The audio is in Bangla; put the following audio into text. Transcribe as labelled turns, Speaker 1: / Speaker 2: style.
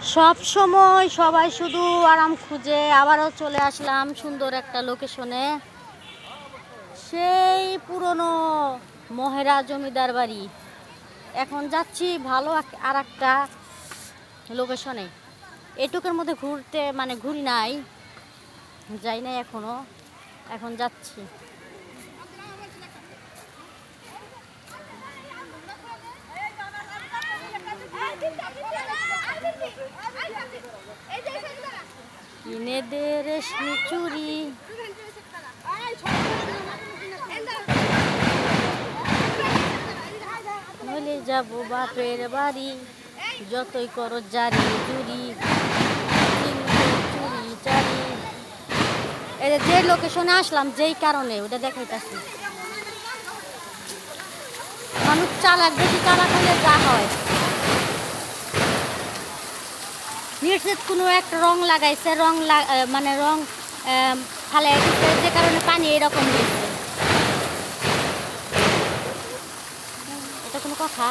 Speaker 1: সব সময় সবাই শুধু আরাম খুঁজে, আবারও চলে আসলাম সুন্দর একটা লোকেশনে। সেই পুরনো মহেরা জমিদার বাড়ি। এখন যাচ্ছি ভালো আর একটা লোকেশনে। এটুকের মধ্যে ঘুরতে মানে ঘুরি নাই, যাই নাই এখনো, এখন যাচ্ছি। কিনে দে রেশমি চুরি, নইলে যাবো বাপের বাড়ি, যতই করো জারি জুরি চুরি চারি। এই যে লোকেশনে আসলাম যেই কারণে ওটা দেখাইতেছি। মানুষ চালাক, বেশি চালাক হলে যা হয়। নিশ্চিত কোনো একটা রং লাগাইছে, মানে রং ফালাই দিচ্ছে, যে কারণে পানি এরকম হয়েছে। এটা কোনো কথা?